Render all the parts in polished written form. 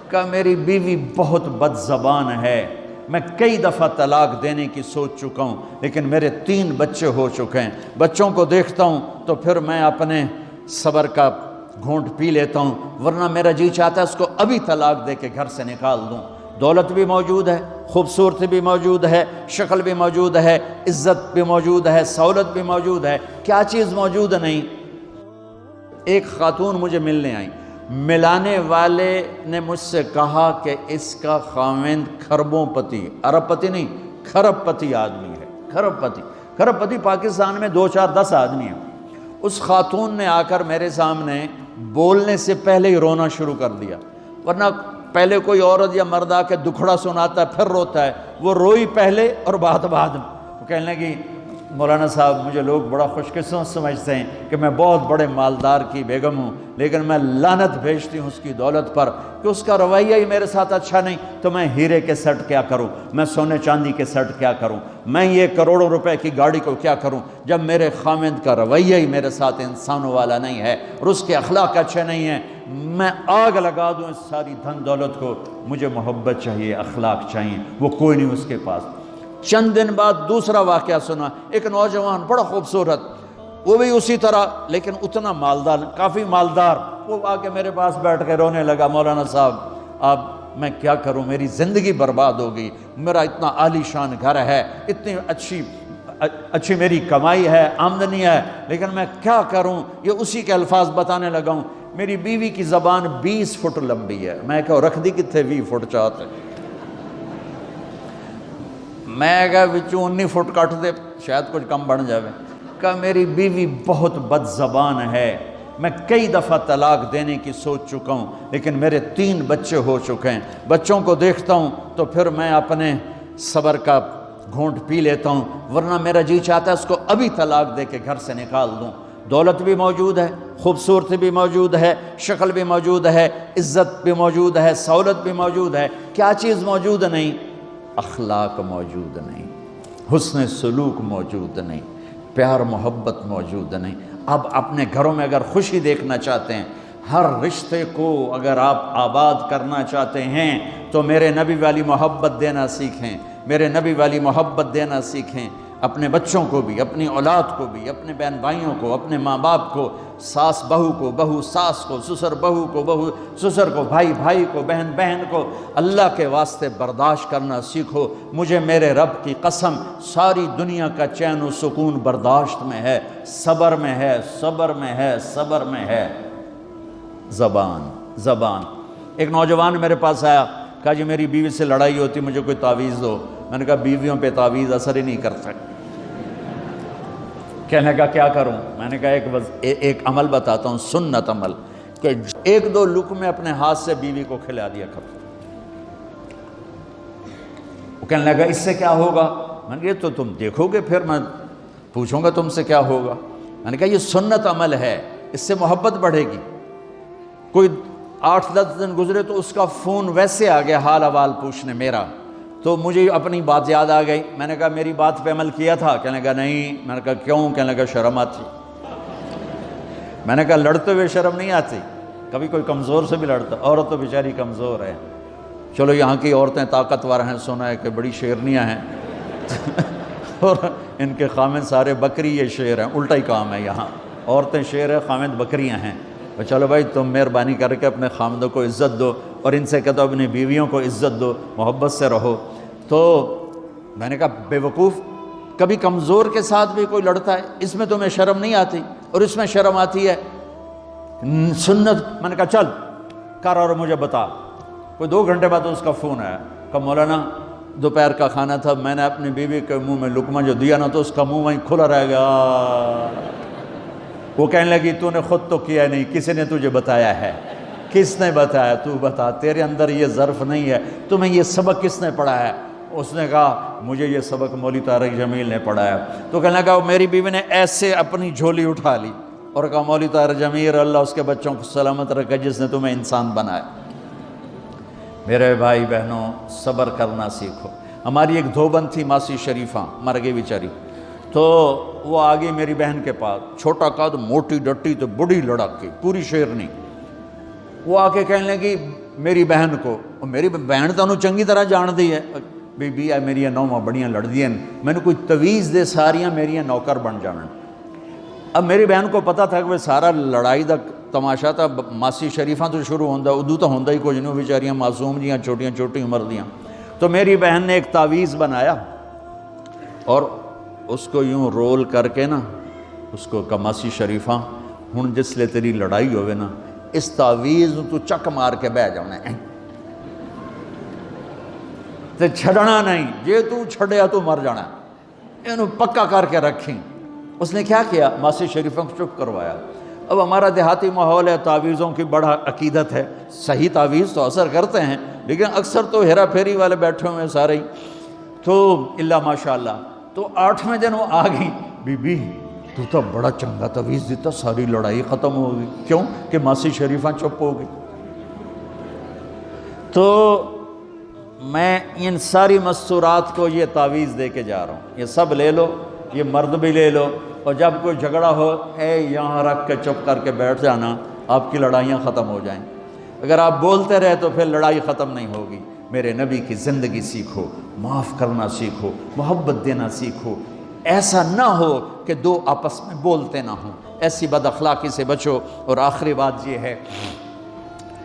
کہا میری بیوی بہت بد زبان ہے، میں کئی دفعہ طلاق دینے کی سوچ چکا ہوں، لیکن میرے 3 بچے ہو چکے ہیں، بچوں کو دیکھتا ہوں تو پھر میں اپنے صبر کا گھونٹ پی لیتا ہوں، ورنہ میرا جی چاہتا ہے اس کو ابھی طلاق دے کے گھر سے نکال دوں۔ دولت بھی موجود ہے، خوبصورتی بھی موجود ہے، شکل بھی موجود ہے، عزت بھی موجود ہے، سہولت بھی موجود ہے، کیا چیز موجود نہیں؟ ایک خاتون مجھے ملنے آئی، ملانے والے نے مجھ سے کہا کہ اس کا خاوند کھربوں پتی، ارب پتی نہیں، کھرب پتی آدمی ہے، کھرب پتی پاکستان میں 2 4 10 آدمی ہیں۔ اس خاتون نے آ کر میرے سامنے بولنے سے پہلے ہی رونا شروع کر دیا، ورنہ پہلے کوئی عورت یا مرد آ کے دکھڑا سناتا ہے پھر روتا ہے، وہ روئی پہلے اور بعد وہ کہنے لگی مولانا صاحب مجھے لوگ بڑا خوش قسمت سمجھتے ہیں کہ میں بہت بڑے مالدار کی بیگم ہوں، لیکن میں لعنت بھیجتی ہوں اس کی دولت پر کہ اس کا رویہ ہی میرے ساتھ اچھا نہیں، تو میں ہیرے کے سیٹ کیا کروں، میں سونے چاندی کے سیٹ کیا کروں، میں یہ کروڑوں روپے کی گاڑی کو کیا کروں جب میرے خاوند کا رویہ ہی میرے ساتھ انسانوں والا نہیں ہے اور اس کے اخلاق اچھے نہیں ہیں۔ میں آگ لگا دوں اس ساری دھن دولت کو، مجھے محبت چاہیے، اخلاق چاہیے، وہ کوئی نہیں اس کے پاس۔ چند دن بعد دوسرا واقعہ سنا، ایک نوجوان بڑا خوبصورت، وہ بھی اسی طرح لیکن اتنا مالدار، کافی مالدار، وہ آ کے میرے پاس بیٹھ کے رونے لگا، مولانا صاحب اب میں کیا کروں، میری زندگی برباد ہو گئی، میرا اتنا عالی شان گھر ہے، اتنی اچھی میری کمائی ہے، آمدنی ہے، لیکن میں کیا کروں۔ یہ اسی کے الفاظ بتانے لگا ہوں، میری بیوی کی زبان 20 فٹ لمبی ہے، میں کہا رکھ دی کتنے 20 فٹ چاہتے، میں کہا وچوں 19 فٹ کٹ دے شاید کچھ کم بن جاوے۔ کہا میری بیوی بہت بد زبان ہے، میں کئی دفعہ طلاق دینے کی سوچ چکا ہوں، لیکن میرے 3 بچے ہو چکے ہیں، بچوں کو دیکھتا ہوں تو پھر میں اپنے صبر کا گھونٹ پی لیتا ہوں، ورنہ میرا جی چاہتا ہے اس کو ابھی طلاق دے کے گھر سے نکال دوں۔ دولت بھی موجود ہے، خوبصورتی بھی موجود ہے، شکل بھی موجود ہے، عزت بھی موجود ہے، سہولت بھی موجود ہے، کیا چیز موجود نہیں؟ اخلاق موجود نہیں، حسن سلوک موجود نہیں، پیار محبت موجود نہیں۔ اب اپنے گھروں میں اگر خوشی دیکھنا چاہتے ہیں، ہر رشتے کو اگر آپ آباد کرنا چاہتے ہیں تو میرے نبی والی محبت دینا سیکھیں، میرے نبی والی محبت دینا سیکھیں، اپنے بچوں کو بھی، اپنی اولاد کو بھی، اپنے بہن بھائیوں کو، اپنے ماں باپ کو، ساس بہو کو، بہو ساس کو، سسر بہو کو، بہو سسر کو، بھائی بھائی کو، بہن بہن کو، اللہ کے واسطے برداشت کرنا سیکھو۔ مجھے میرے رب کی قسم ساری دنیا کا چین و سکون برداشت میں ہے، صبر میں ہے، صبر میں ہے، صبر میں ہے۔ زبان ایک نوجوان میرے پاس آیا، کہا جی میری بیوی سے لڑائی ہوتی، مجھے کوئی تعویذ دو۔ میں نے کہا بیویوں پہ تعویذ اثر ہی نہیں کرتا۔ کہنے کا کیا کروں؟ میں نے کہا ایک عمل بتاتا ہوں، سنت عمل، کہ 1-2 لقمے اپنے ہاتھ سے بیوی کو کھلا دیا کرو۔ وہ کہنے لگا اس سے کیا ہوگا؟ میں نے کہا یہ تو تم دیکھو گے، پھر میں پوچھوں گا تم سے کیا ہوگا۔ میں نے کہا یہ سنت عمل ہے، اس سے محبت بڑھے گی۔ کوئی 8-10 دن گزرے تو اس کا فون ویسے آ گیا حال احوال پوچھنے میرا، تو مجھے اپنی بات یاد آ گئی۔ میں نے کہا میری بات پہ عمل کیا تھا؟ کہنے لگا نہیں۔ میں نے کہا کیوں؟ کہنے لگا شرم آتی۔ میں نے کہا لڑتے ہوئے شرم نہیں آتی؟ کبھی کوئی کمزور سے بھی لڑتا، عورت تو بیچاری کمزور ہے۔ چلو یہاں کی عورتیں طاقتور ہیں، سنا ہے کہ بڑی شیرنیاں ہیں اور ان کے خامد سارے بکری یہ شیر ہیں، الٹا ہی کام ہے، یہاں عورتیں شیر ہیں، خامد بکریاں ہیں۔ چلو بھائی تم مہربانی کر کے اپنے خامدوں کو عزت دو، اور ان سے کہتا ہوں اپنی بیویوں کو عزت دو، محبت سے رہو۔ تو میں نے کہا بے وقوف، کبھی کمزور کے ساتھ بھی کوئی لڑتا ہے، اس میں تمہیں شرم نہیں آتی؟ اور اس میں شرم آتی ہے سنت۔ میں نے کہا چل کر اور مجھے بتا۔ کوئی 2 گھنٹے بعد اس کا فون آیا، کہا مولانا دوپہر کا کھانا تھا، میں نے اپنی بیوی کے منہ میں لقمہ جو دیا نا تو اس کا منہ وہیں کھلا رہ گیا۔ وہ کہنے لگی تو نے خود تو کیا نہیں، کسی نے تجھے بتایا ہے؟ کس نے بتایا؟ تو بتا، تیرے اندر یہ ظرف نہیں ہے، تمہیں یہ سبق کس نے پڑھایا ہے؟ اس نے کہا مجھے یہ سبق مولوی طارق جمیل نے پڑھایا۔ تو کہنے لگا میری بیوی نے ایسے اپنی جھولی اٹھا لی اور کہا مولوی طارق جمیل اللہ اس کے بچوں کو سلامت رکھے جس نے تمہیں انسان بنایا۔ میرے بھائی بہنوں صبر کرنا سیکھو۔ ہماری ایک دھوبن تھی ماسی شریفہ، مر گئی بیچاری، تو وہ آ گئی میری بہن کے پاس، چھوٹا قد، موٹی ڈٹی، تو بڑی لڑک کی، پوری شیرنی۔ وہ آ کے کہنے لگی میری بہن کو، میری بہن تو انہوں چنگی طرح جان دی ہے، بی بی ہے میری نوواں بڑیاں لڑدیاں، میں نے کوئی تویز دے ساریاں میری نوکر بن جانا۔ اب میری بہن کو پتہ تھا کہ وہ سارا لڑائی دا تماشا تھا ماسی شریفاں تو شروع ہوندہ، ادو تو ہوندہ ہی کچھ نہیں، بیچاریاں معصوم جیاں چھوٹیاں چھوٹی عمر دیاں۔ تو میری بہن نے ایک تعویذ بنایا اور اس کو یوں رول کر کے نا اس کو کہا ماسی شریفاں ہن جس لے تیری لڑائی ہوئے نا اس تعویذ تو چک مار کے بہ جانا ہے تے چھڑنا نہیں، جے تو چھڑیا تو مر جانا ہے، انہوں پکا کر کے رکھیں۔ اس نے کیا کیا؟ ماسی شریفوں کو چپ کروایا۔ اب ہمارا دیہاتی ماحول ہے، تعویذوں کی بڑا عقیدت ہے، صحیح تعویذ تو اثر کرتے ہیں لیکن اکثر تو ہیرا پھیری والے بیٹھے ہوئے ہیں سارے ہی، تو اللہ ماشاءاللہ۔ تو 8ویں دن وہ آ گئی، بی بی تو تو بڑا چنگا تعویذ دیتا، ساری لڑائی ختم ہو گئی۔ کیوں کہ ماسی شریفاں چپ ہو گئی۔ تو میں ان ساری مستورات کو یہ تعویذ دے کے جا رہا ہوں، یہ سب لے لو، یہ مرد بھی لے لو، اور جب کوئی جھگڑا ہو اے یہاں رکھ کے چپ کر کے بیٹھ جانا، آپ کی لڑائیاں ختم ہو جائیں۔ اگر آپ بولتے رہے تو پھر لڑائی ختم نہیں ہوگی۔ میرے نبی کی زندگی سیکھو، معاف کرنا سیکھو، محبت دینا سیکھو، ایسا نہ ہو کہ دو آپس میں بولتے نہ ہوں، ایسی بد اخلاقی سے بچو۔ اور آخری بات یہ ہے،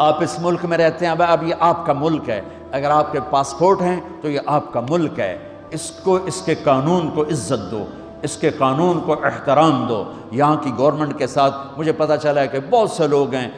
آپ اس ملک میں رہتے ہیں، اب یہ آپ کا ملک ہے، اگر آپ کے پاسپورٹ ہیں تو یہ آپ کا ملک ہے، اس کے قانون کو عزت دو، اس کے قانون کو احترام دو۔ یہاں کی گورنمنٹ کے ساتھ مجھے پتہ چلا ہے کہ بہت سے لوگ ہیں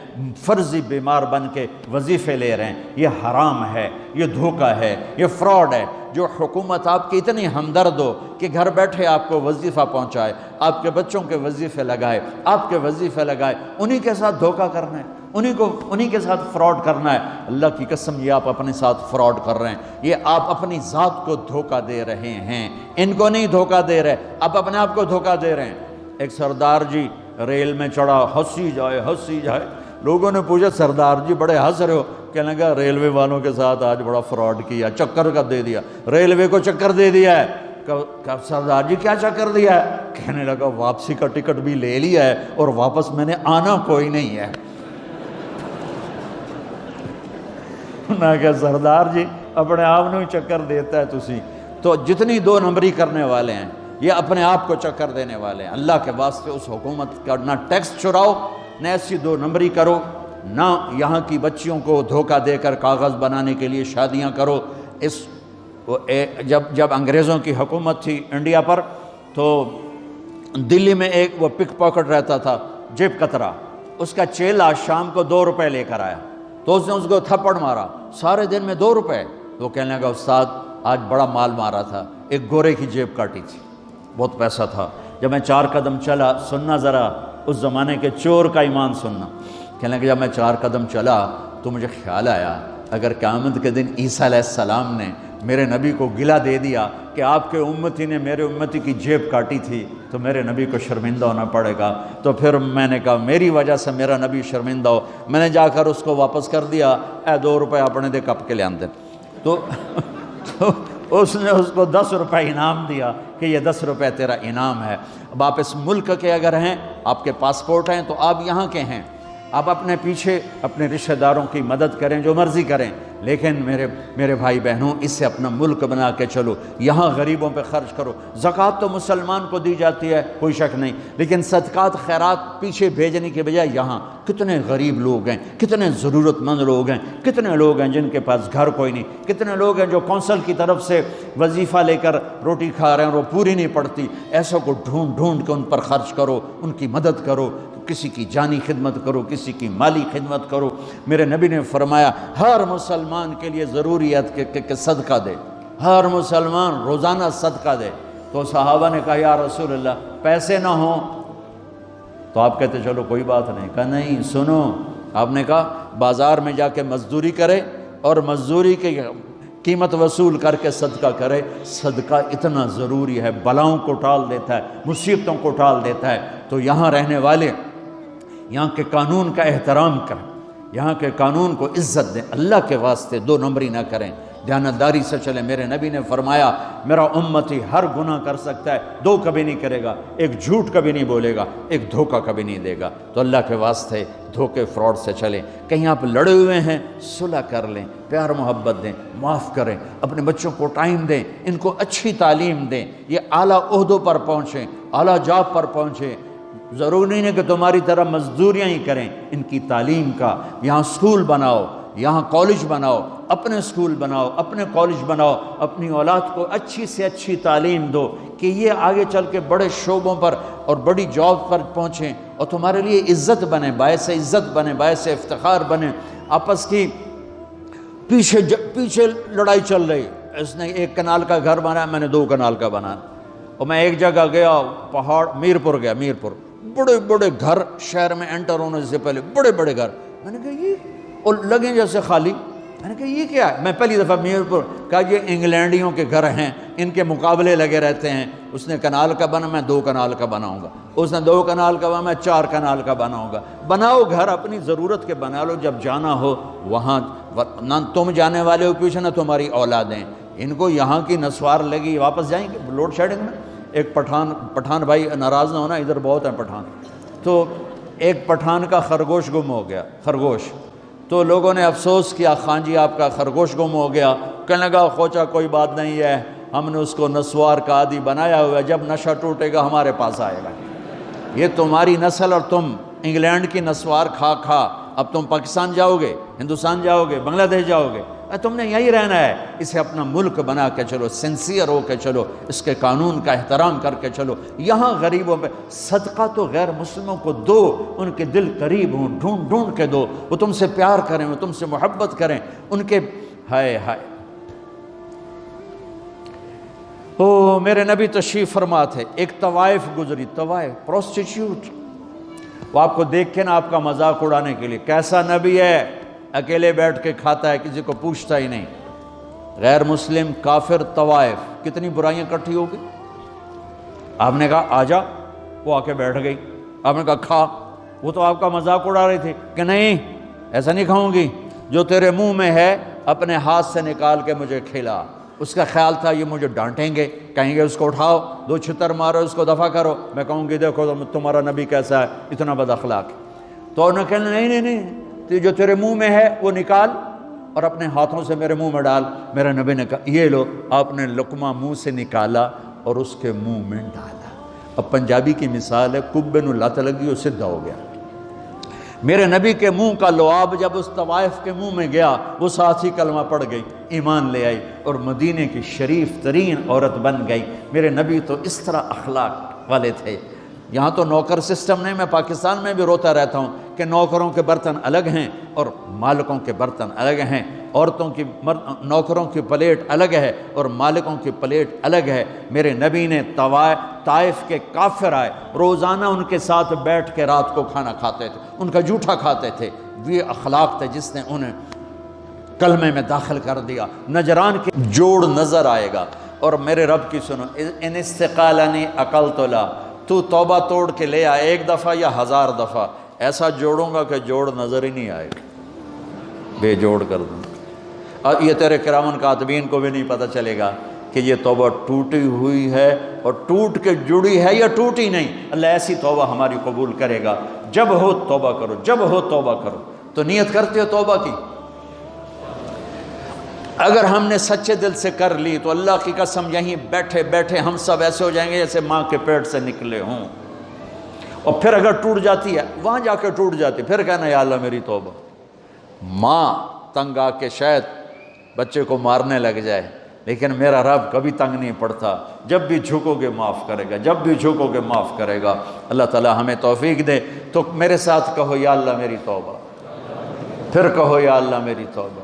فرضی بیمار بن کے وظیفے لے رہے ہیں، یہ حرام ہے، یہ دھوکہ ہے، یہ فراڈ ہے۔ جو حکومت آپ کی اتنی ہمدرد ہو کہ گھر بیٹھے آپ کو وظیفہ پہنچائے، آپ کے بچوں کے وظیفے لگائے، آپ کے وظیفے لگائے، انہی کے ساتھ دھوکہ کرنا ہے، انہی کے ساتھ فراڈ کرنا ہے۔ اللہ کی قسم یہ آپ اپنے ساتھ فراڈ کر رہے ہیں، یہ آپ اپنی ذات کو دھوکہ دے رہے ہیں، ان کو نہیں دھوکہ دے رہے، آپ اپنے آپ کو دھوکہ دے رہے ہیں۔ ایک سردار جی ریل میں چڑھا، ہنسی جائے، لوگوں نے پوچھا سردار جی بڑے ہنس رہے ہو؟ کہنے لگا ریلوے والوں کے ساتھ آج بڑا فراڈ کیا، چکر کا دے دیا، ریلوے کو چکر دے دیا ہے۔ کہ سردار جی کیا چکر دیا ہے؟ کہنے لگا واپسی کا ٹکٹ بھی لے لیا ہے اور واپس میں نے آنا کوئی نہیں ہے۔ میں کہا سردار جی اپنے آپ نے چکر دیتا ہے تسی تو جتنی 2 نمبری کرنے والے ہیں یہ اپنے آپ کو چکر دینے والے ہیں۔ اللہ کے واسطے اس حکومت کا نہ ٹیکس چراؤ، نہ ایسی 2 نمبری کرو، نہ یہاں کی بچیوں کو دھوکہ دے کر کاغذ بنانے کے لیے شادیاں کرو۔ جب انگریزوں کی حکومت تھی انڈیا پر تو دلی میں ایک وہ پک پاکٹ رہتا تھا جیب کترا، اس کا چیلا شام کو 2 روپے لے کر آیا تو اس نے اس کو تھپڑ مارا، سارے دن میں 2 روپے۔ تو کہنے لگا استاد آج بڑا مال مارا تھا، ایک گورے کی جیب کاٹی تھی، بہت پیسہ تھا۔ جب میں 4 قدم چلا، سننا ذرا اس زمانے کے چور کا ایمان سننا، کہنے لگا جب میں 4 قدم چلا تو مجھے خیال آیا اگر قیامت کے دن عیسیٰ علیہ السلام نے میرے نبی کو گلہ دے دیا کہ آپ کے امتی نے میرے امتی کی جیب کاٹی تھی تو میرے نبی کو شرمندہ ہونا پڑے گا۔ تو پھر میں نے کہا میری وجہ سے میرا نبی شرمندہ ہو، میں نے جا کر اس کو واپس کر دیا، اے 2 روپے اپنے دے کپ کے لے آندے۔ تو اس نے اس کو 10 روپے انعام دیا کہ یہ 10 روپے تیرا انعام ہے۔ اب آپ اس ملک کے اگر ہیں، آپ کے پاسپورٹ ہیں تو آپ یہاں کے ہیں، آپ اپنے پیچھے اپنے رشتہ داروں کی مدد کریں، جو مرضی کریں، لیکن میرے بھائی بہنوں اس سے اپنا ملک بنا کے چلو، یہاں غریبوں پہ خرچ کرو۔ زکوٰۃ تو مسلمان کو دی جاتی ہے کوئی شک نہیں، لیکن صدقات خیرات پیچھے بھیجنے کے بجائے یہاں کتنے غریب لوگ ہیں، کتنے ضرورت مند لوگ ہیں، کتنے لوگ ہیں جن کے پاس گھر کوئی نہیں، کتنے لوگ ہیں جو کونسل کی طرف سے وظیفہ لے کر روٹی کھا رہے ہیں اور وہ پوری نہیں پڑتی، ایسوں کو ڈھونڈ کے ان پر خرچ کرو، ان کی مدد کرو، کسی کی جانی خدمت کرو، کسی کی مالی خدمت کرو۔ میرے نبی نے فرمایا ہر مسلمان کے لیے ضروری ہے کہ صدقہ دے، ہر مسلمان روزانہ صدقہ دے۔ تو صحابہ نے کہا یا رسول اللہ پیسے نہ ہوں تو آپ کہتے چلو کوئی بات نہیں۔ کہا نہیں سنو، آپ نے کہا بازار میں جا کے مزدوری کرے اور مزدوری کی قیمت وصول کر کے صدقہ کرے۔ صدقہ اتنا ضروری ہے، بلاؤں کو ٹال دیتا ہے، مصیبتوں کو ٹال دیتا ہے۔ تو یہاں رہنے والے یہاں کے قانون کا احترام کریں، یہاں کے قانون کو عزت دیں، اللہ کے واسطے 2 نمبری نہ کریں۔ دیانتداری سے چلیں۔ میرے نبی نے فرمایا میرا امتی ہر گناہ کر سکتا ہے، 2 کبھی نہیں کرے گا، ایک جھوٹ کبھی نہیں بولے گا، ایک دھوکہ کبھی نہیں دے گا۔ تو اللہ کے واسطے دھوکے فراڈ سے چلیں۔ کہیں آپ لڑے ہوئے ہیں صلح کر لیں، پیار محبت دیں، معاف کریں، اپنے بچوں کو ٹائم دیں، ان کو اچھی تعلیم دیں، یہ اعلیٰ عہدوں پر پہنچیں، اعلیٰ جاب پر پہنچیں۔ ضروری نہیں ہے کہ تمہاری طرح مزدوریاں ہی کریں، ان کی تعلیم کا یہاں سکول بناؤ، یہاں کالج بناؤ، اپنے سکول بناؤ، اپنے کالج بناؤ، اپنی اولاد کو اچھی سے اچھی تعلیم دو کہ یہ آگے چل کے بڑے شعبوں پر اور بڑی جاب پر پہنچیں اور تمہارے لیے عزت بنے، باعث عزت بنے، باعث افتخار بنے۔ آپس کی پیچھے لڑائی چل رہی، اس نے 1 کنال کا گھر بنایا، میں نے 2 کنال کا بنایا۔ اور میں ایک جگہ گیا، پہاڑ میرپور گیا، میرپور بڑے بڑے گھر شہر میں انٹر ہونے سے پہلے، بڑے بڑے گھر، میں نے کہا یہ اور لگیں جیسے خالی، میں نے کہا یہ کیا ہے؟ میں پہلی دفعہ میرپور کہا یہ انگلینڈیوں کے گھر ہیں، ان کے مقابلے لگے رہتے ہیں، اس نے کنال کا بنا، میں 2 کنال کا بناؤں گا، اس نے 2 کنال کا بنا، میں 4 کنال کا بناؤں گا۔ بناؤ گھر اپنی ضرورت کے بنا لو، جب جانا ہو وہاں نہ تم جانے والے ہو پیچھے، نہ تمہاری اولادیں، ان کو یہاں کی نسوار لگی، واپس جائیں گے لوڈ شیڈنگ میں۔ ایک پٹھان بھائی ناراض نہ ہونا، ادھر بہت ہیں پٹھان، تو ایک پٹھان کا خرگوش گم ہو گیا، خرگوش، تو لوگوں نے افسوس کیا، خان جی آپ کا خرگوش گم ہو گیا، کہنے لگا خوچا کوئی بات نہیں ہے، ہم نے اس کو نسوار کا عادی بنایا ہوا ہے، جب نشہ ٹوٹے گا ہمارے پاس آئے گا۔ یہ تمہاری نسل اور تم انگلینڈ کی نسوار کھا کھا اب تم پاکستان جاؤ گے، ہندوستان جاؤ گے، بنگلہ دیش جاؤ گے، تم نے یہی رہنا ہے۔ اسے اپنا ملک بنا کے چلو، سنسیئر ہو کے چلو، اس کے قانون کا احترام کر کے چلو۔ یہاں غریبوں پہ صدقہ تو غیر مسلموں کو دو، ان کے دل قریب ہوں، ڈھونڈ ڈھونڈ کے دو، وہ تم سے پیار کریں، وہ تم سے محبت کریں، ان کے ہائے ہائے۔ او میرے نبی تشریف فرما تھے، ایک طوائف گزری، طوائف پروسٹیٹیوٹ، وہ آپ کو دیکھ کے نا آپ کا مذاق اڑانے کے لیے، کیسا نبی ہے، اکیلے بیٹھ کے کھاتا ہے، کسی کو پوچھتا ہی نہیں۔ غیر مسلم، کافر، طوائف، کتنی برائیاں اکٹھی ہو گئی۔ آپ نے کہا آ جا، وہ آ کے بیٹھ گئی، آپ نے کہا کھا، وہ تو آپ کا مذاق اڑا رہی تھی کہ نہیں ایسا نہیں کھاؤں گی، جو تیرے منہ میں ہے اپنے ہاتھ سے نکال کے مجھے کھلا۔ اس کا خیال تھا یہ مجھے ڈانٹیں گے، کہیں گے اس کو اٹھاؤ، 2 چھتر مارو، اس کو دفع کرو، میں کہوں گی دیکھو تمہارا نبی کیسا ہے، اتنا بد اخلاق۔ تو انہوں نے کہا نہیں نہیں نہیں، جو تیرے منہ میں ہے وہ نکال اور اپنے ہاتھوں سے میرے منہ میں ڈال۔ میرے نبی نے کہا یہ لو، آپ نے لقمہ منہ سے نکالا اور اس کے منہ میں ڈالا۔ اب پنجابی کی مثال ہے، کبے نو لت لگی اور سدھا ہو گیا۔ میرے نبی کے منہ کا لعاب جب اس طوائف کے منہ میں گیا، وہ ساتھ ہی کلمہ پڑھ گئی، ایمان لے آئی اور مدینے کی شریف ترین عورت بن گئی۔ میرے نبی تو اس طرح اخلاق والے تھے۔ یہاں تو نوکر سسٹم نہیں، میں پاکستان میں بھی روتا رہتا ہوں کہ نوکروں کے برتن الگ ہیں اور مالکوں کے برتن الگ ہیں، عورتوں کی نوکروں کی پلیٹ الگ ہے اور مالکوں کی پلیٹ الگ ہے۔ میرے نبی نے طائف کے کافر آئے، روزانہ ان کے ساتھ بیٹھ کے رات کو کھانا کھاتے تھے، ان کا جھوٹا کھاتے تھے۔ یہ اخلاق تھے جس نے انہیں کلمے میں داخل کر دیا۔ نجران کے جوڑ نظر آئے گا، اور میرے رب کی سنو، ان استقالنی عقلت لا، تو توبہ توڑ کے لے آ، 1 دفعہ یا 1000 دفعہ، ایسا جوڑوں گا کہ جوڑ نظر ہی نہیں آئے گا، بے جوڑ کر دوں۔ اور یہ تیرے کرامن کاتبین کو بھی نہیں پتہ چلے گا کہ یہ توبہ ٹوٹی ہوئی ہے اور ٹوٹ کے جڑی ہے یا ٹوٹی نہیں۔ اللہ ایسی توبہ ہماری قبول کرے گا۔ جب ہو توبہ کرو، جب ہو توبہ کرو۔ تو نیت کرتے ہو توبہ کی؟ اگر ہم نے سچے دل سے کر لی تو اللہ کی قسم یہیں بیٹھے بیٹھے ہم سب ایسے ہو جائیں گے جیسے ماں کے پیٹ سے نکلے ہوں۔ اور پھر اگر ٹوٹ جاتی ہے، وہاں جا کے ٹوٹ جاتی، پھر کہنا یا اللہ میری توبہ۔ ماں تنگ آ کے شاید بچے کو مارنے لگ جائے، لیکن میرا رب کبھی تنگ نہیں پڑتا، جب بھی جھکو گے معاف کرے گا، جب بھی جھکو گے معاف کرے گا۔ اللہ تعالی ہمیں توفیق دے۔ تو میرے ساتھ کہو یا اللہ میری توبہ، پھر کہو یا اللہ میری توبہ،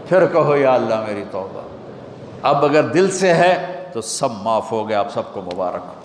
پھر کہو یا اللہ میری توبہ۔ اب اگر دل سے ہے تو سب معاف ہو گیا۔ آپ سب کو مبارک ہو۔